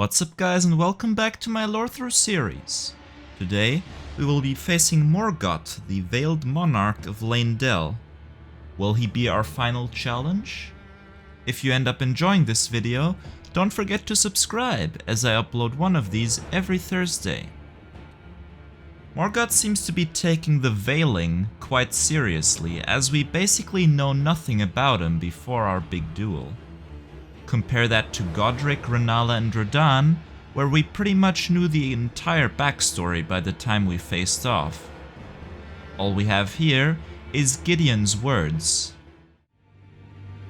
What's up guys, and welcome back to my Lorethrough series. Today we will be facing Morgott, the veiled monarch of Leyndell. Will he be our final challenge? If you end up enjoying this video, don't forget to subscribe, as I upload one of these every Thursday. Morgott seems to be taking the veiling quite seriously, as we basically know nothing about him before our big duel. Compare that to Godric, Rennala and Radagon, where we pretty much knew the entire backstory by the time we faced off. All we have here is Gideon's words.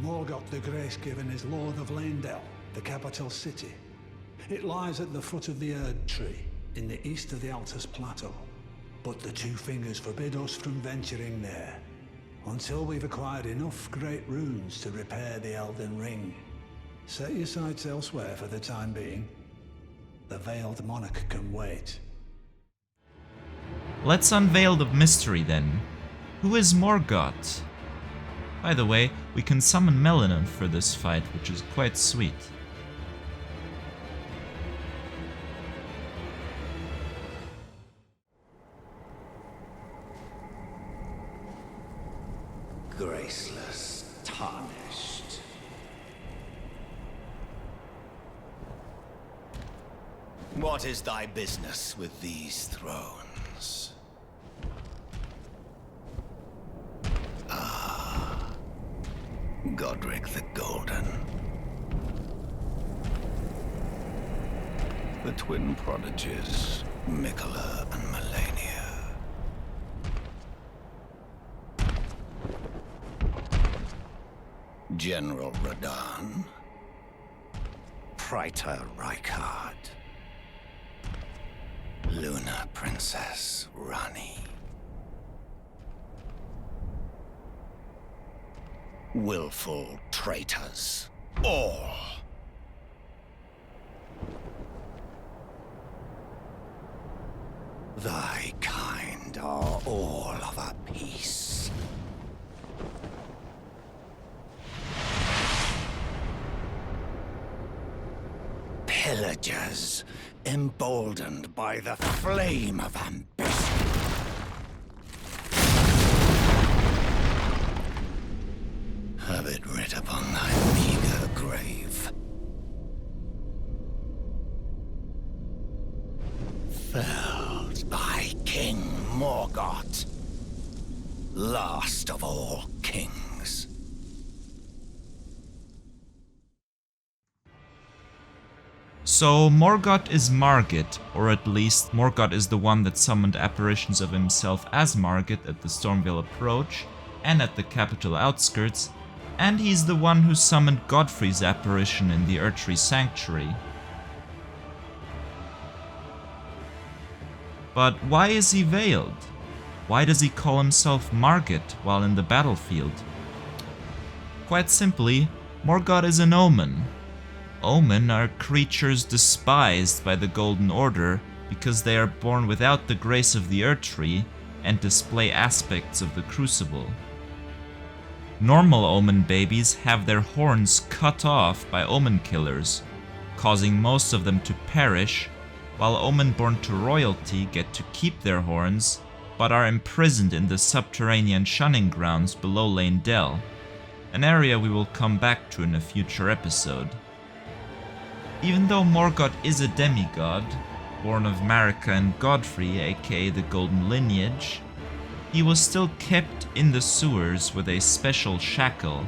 Morgott the Grace-Given is Lord of Leyndell, the capital city. It lies at the foot of the Erdtree, in the east of the Altus Plateau. But the Two Fingers forbid us from venturing there, until we've acquired enough great runes to repair the Elden Ring. Set your sights elsewhere for the time being. The Veiled Monarch can wait. Let's unveil the mystery then. Who is Morgott? By the way, we can summon Melina for this fight, which is quite sweet. Graceless, tarnished. What is thy business with these thrones? Godric the Golden. The twin prodigies, Mikola and Melina. General Radagon. Praetor Rykard. Luna Princess Rani. Willful traitors, all. Thy kind are all of a piece. Pillagers, emboldened by the flame of ambition. Have it writ upon thy meager grave. Felled by King Morgott, last of all kings. So Morgott is Margit, or at least Morgott is the one that summoned apparitions of himself as Margit at the Stormveil approach and at the capital outskirts, and he's the one who summoned Godfrey's apparition in the Erdtree sanctuary. But why is he veiled? Why does he call himself Margit while in the battlefield? Quite simply, Morgott is an omen. Omen are creatures despised by the Golden Order because they are born without the grace of the Erdtree and display aspects of the Crucible. Normal omen babies have their horns cut off by omen killers, causing most of them to perish, while omen born to royalty get to keep their horns, but are imprisoned in the subterranean shunning grounds below Leyndell, an area we will come back to in a future episode. Even though Morgott is a demigod, born of Marika and Godfrey, aka the Golden Lineage, he was still kept in the sewers with a special shackle.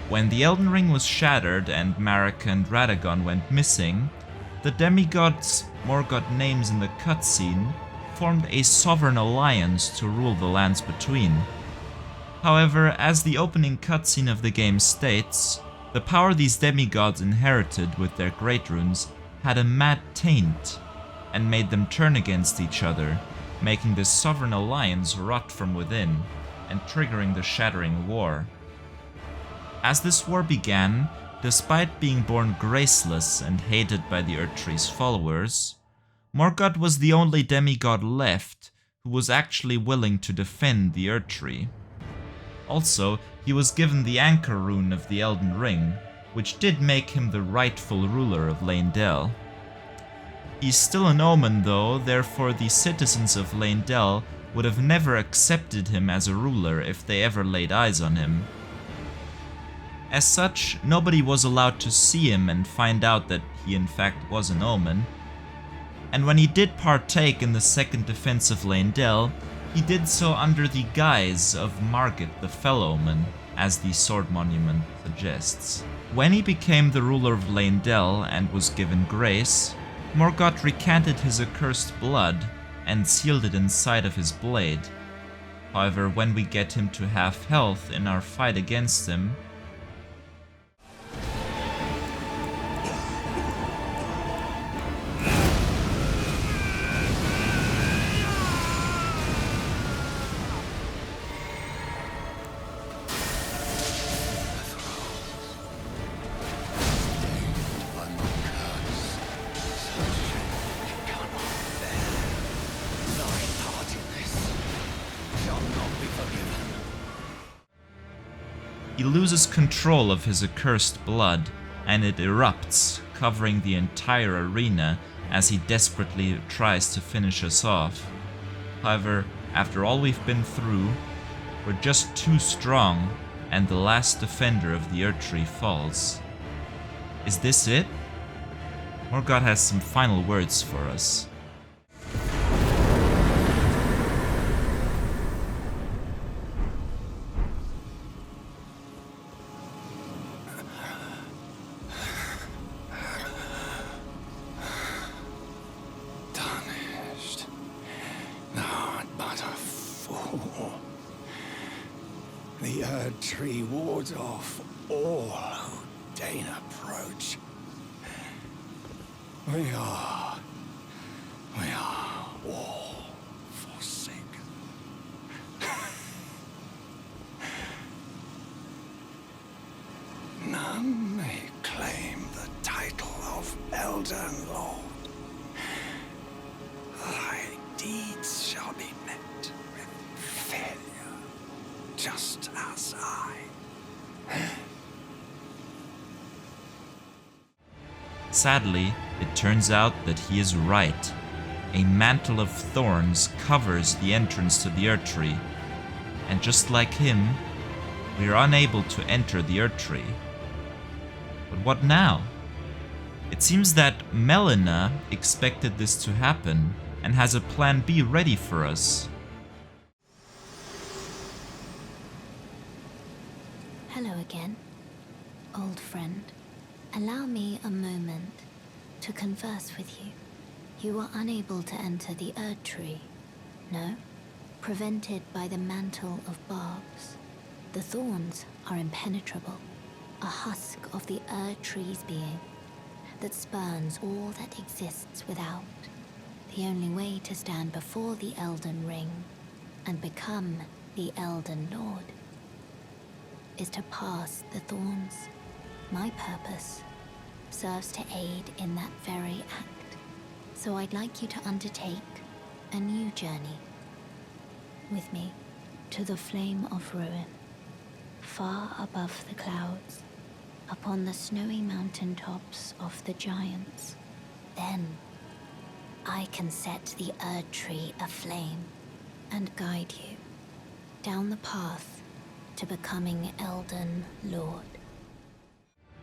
When the Elden Ring was shattered and Marika and Radagon went missing, the demigods Morgott names in the cutscene formed a sovereign alliance to rule the lands between. However, as the opening cutscene of the game states, the power these demigods inherited with their great runes had a mad taint and made them turn against each other, making this sovereign alliance rot from within and triggering the Shattering War. As this war began, despite being born graceless and hated by the Erdtree's followers, Morgott was the only demigod left who was actually willing to defend the Erdtree. Also, he was given the anchor rune of the Elden Ring, which did make him the rightful ruler of Leyndell. He's still an omen though, therefore the citizens of Leyndell would have never accepted him as a ruler if they ever laid eyes on him. As such, nobody was allowed to see him and find out that he in fact was an omen. And when he did partake in the second defense of Leyndell, he did so under the guise of Morgott the Fell Omen, as the sword monument suggests. When he became the ruler of Leyndell and was given grace, Morgott recanted his accursed blood and sealed it inside of his blade. However, when we get him to half health in our fight against him, he loses control of his accursed blood, and it erupts, covering the entire arena as he desperately tries to finish us off. However, after all we've been through, we're just too strong, and the last defender of the Erdtree falls. Is this it? Morgott has some final words for us. Tarnished. Not but a fool. The Erdtree wards off all who deign approach. We are all forsaken. None may claim the title of Elden Lord. Thy deeds shall be met with failure, just as I. Sadly, it turns out that he is right. A mantle of thorns covers the entrance to the Erdtree, and just like him, we are unable to enter the Erdtree. But what now? It seems that Melina expected this to happen and has a plan B ready for us. Hello again, old friend. Allow me a moment to converse with you. You were unable to enter the Erdtree, no? Prevented by the mantle of barbs. The thorns are impenetrable, a husk of the Erdtree's being that spurns all that exists without. The only way to stand before the Elden Ring and become the Elden Lord is to pass the thorns. My purpose serves to aid in that very act, so I'd like you to undertake a new journey with me to the Flame of Ruin, far above the clouds, upon the snowy mountaintops of the giants. Then I can set the Erdtree aflame and guide you down the path to becoming Elden Lord.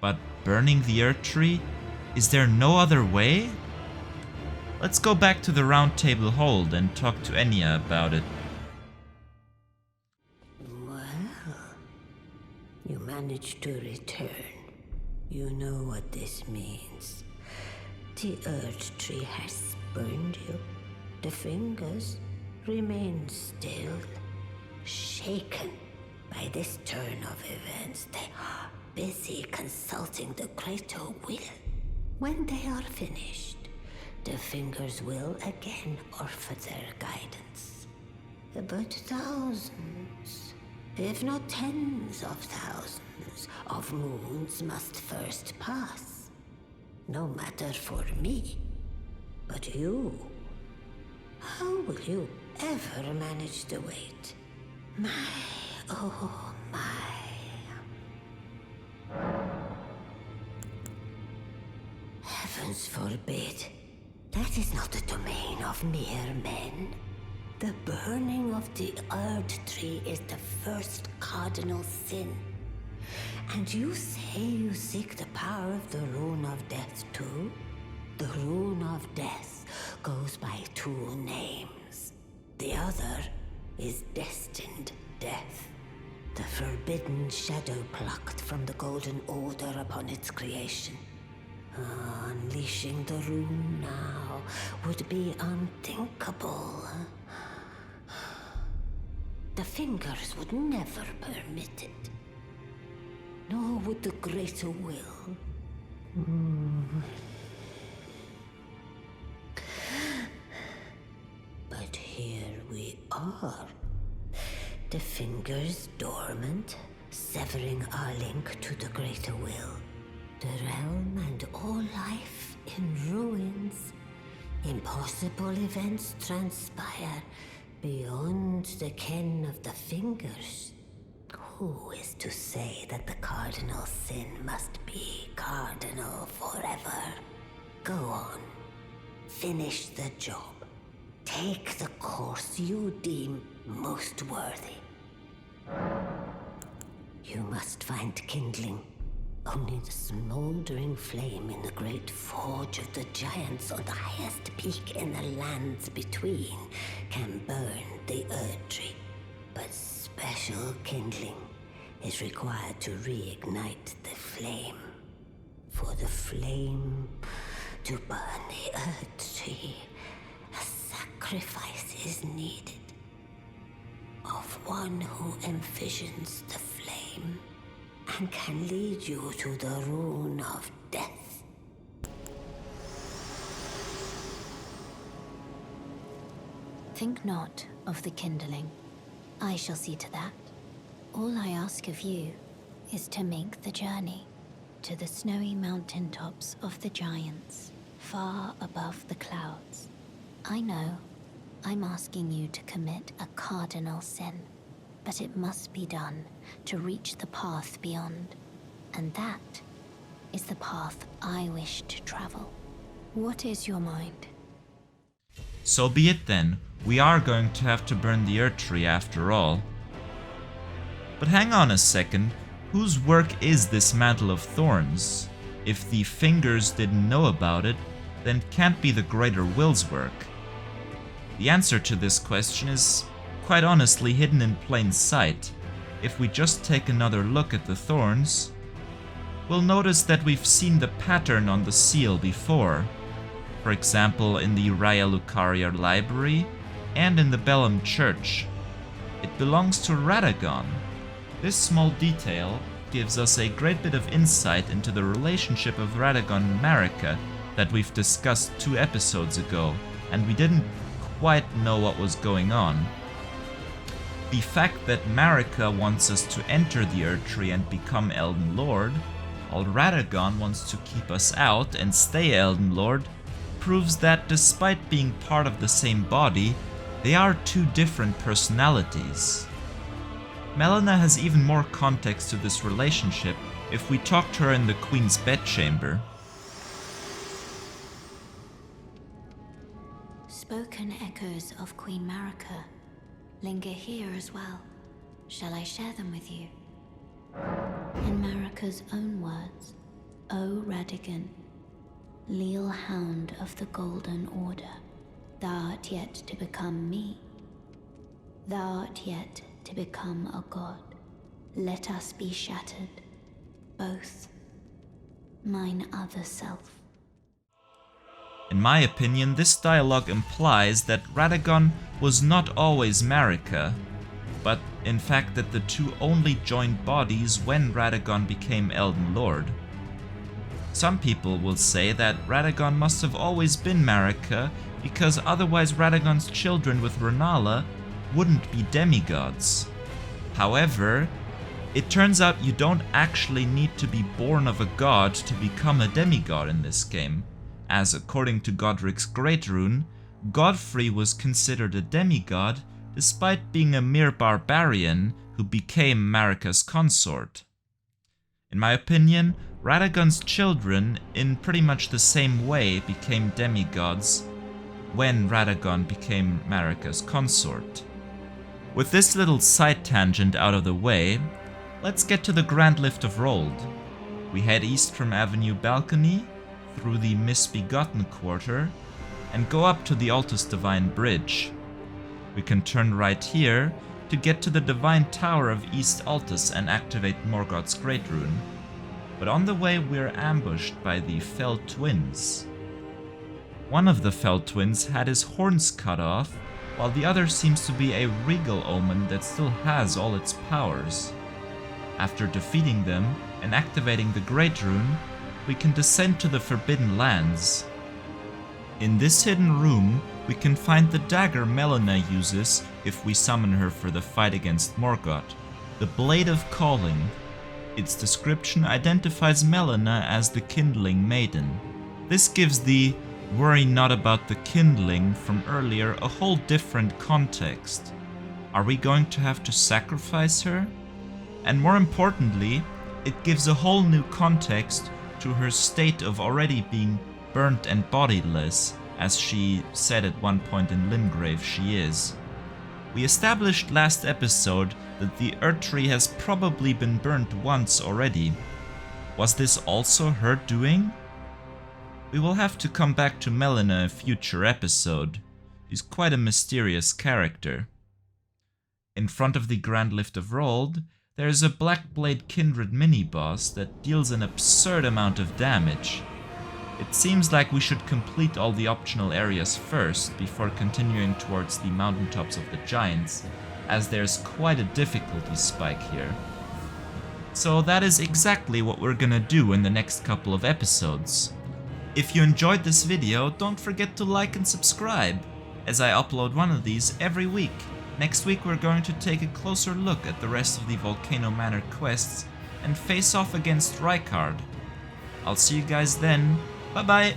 But burning the Erdtree? Is there no other way? Let's go back to the Round Table Hold and talk to Enya about it. Well, you managed to return. You know what this means. The Erdtree has spurned you. The fingers remain still, shaken by this turn of events. They are busy consulting the greater will. When they are finished, the fingers will again offer their guidance. But thousands, if not tens of thousands, of moons must first pass. No matter for me, but you. How will you ever manage the wait? My, oh my. Heavens forbid. That is not the domain of mere men. The burning of the Erdtree is the first cardinal sin. And you say you seek the power of the Rune of Death too? The Rune of Death goes by two names. The other is Destined Death. The forbidden shadow plucked from the Golden Order upon its creation. Unleashing the rune now would be unthinkable. The fingers would never permit it. Nor would the greater will. But here we are. The fingers dormant, severing our link to the greater will. The realm and all life in ruins. Impossible events transpire beyond the ken of the fingers. Who is to say that the cardinal sin must be cardinal forever? Go on. Finish the job. Take the course you deem most worthy. You must find kindling. Only the smoldering flame in the great forge of the giants on the highest peak in the lands between can burn the Erdtree. But special kindling is required to reignite the flame. For the flame to burn the Erdtree, a sacrifice is needed. Of one who envisions the flame and can lead you to the Rune of Death. Think not of the kindling. I shall see to that. All I ask of you is to make the journey to the snowy mountaintops of the giants, far above the clouds. I know I'm asking you to commit a cardinal sin, but it must be done to reach the path beyond. And that is the path I wish to travel. What is your mind? So be it then. We are going to have to burn the Erdtree after all. But hang on a second. Whose work is this Mantle of Thorns? If the fingers didn't know about it, then it can't be the Greater Will's work. The answer to this question is quite honestly hidden in plain sight. If we just take another look at the thorns, we'll notice that we've seen the pattern on the seal before. For example, in the Raya Lucaria library and in the Bellum Church. It belongs to Radagon. This small detail gives us a great bit of insight into the relationship of Radagon and Marika that we've discussed 2 episodes ago, and we didn't quite know what was going on. The fact that Marika wants us to enter the Erdtree and become Elden Lord, while Radagon wants to keep us out and stay Elden Lord, proves that despite being part of the same body, they are 2 different personalities. Melina has even more context to this relationship if we talk to her in the Queen's bedchamber. Spoken echoes of Queen Marika linger here as well. Shall I share them with you? In Marika's own words, O Radagon, leal hound of the Golden Order, thou art yet to become me. Thou art yet to become a god. Let us be shattered, both. Mine other self. In my opinion, this dialogue implies that Radagon was not always Marika, but in fact that the 2 only joined bodies when Radagon became Elden Lord. Some people will say that Radagon must have always been Marika because otherwise Radagon's children with Renala wouldn't be demigods. However, it turns out you don't actually need to be born of a god to become a demigod in this game, as according to Godric's Great Rune, Godfrey was considered a demigod despite being a mere barbarian who became Marika's consort. In my opinion, Radagon's children, in pretty much the same way, became demigods when Radagon became Marika's consort. With this little side tangent out of the way, let's get to the Grand Lift of Rold. We head east from Avenue Balcony, through the Misbegotten Quarter, and go up to the Altus Divine Bridge. We can turn right here to get to the Divine Tower of East Altus and activate Morgott's Great Rune. But on the way we're ambushed by the Fell Twins. One of the Fell Twins had his horns cut off, while the other seems to be a regal omen that still has all its powers. After defeating them and activating the Great Rune, we can descend to the Forbidden Lands. In this hidden room, we can find the dagger Melina uses if we summon her for the fight against Morgott, the Blade of Calling. Its description identifies Melina as the Kindling Maiden. This gives the "worry not about the kindling" from earlier a whole different context. Are we going to have to sacrifice her? And more importantly, it gives a whole new context to her state of already being burnt and bodiless, as she said at one point in Limgrave she is. We established last episode that the Erdtree has probably been burnt once already. Was this also her doing? We will have to come back to Melina in a future episode. She's quite a mysterious character. In front of the Grand Lift of Rold, there is a Blackblade Kindred mini-boss that deals an absurd amount of damage. It seems like we should complete all the optional areas first before continuing towards the mountaintops of the giants, as there's quite a difficulty spike here. So that is exactly what we're gonna do in the next couple of episodes. If you enjoyed this video, don't forget to like and subscribe, as I upload one of these every week. Next week we're going to take a closer look at the rest of the Volcano Manor quests and face off against Rykard. I'll see you guys then. Bye bye!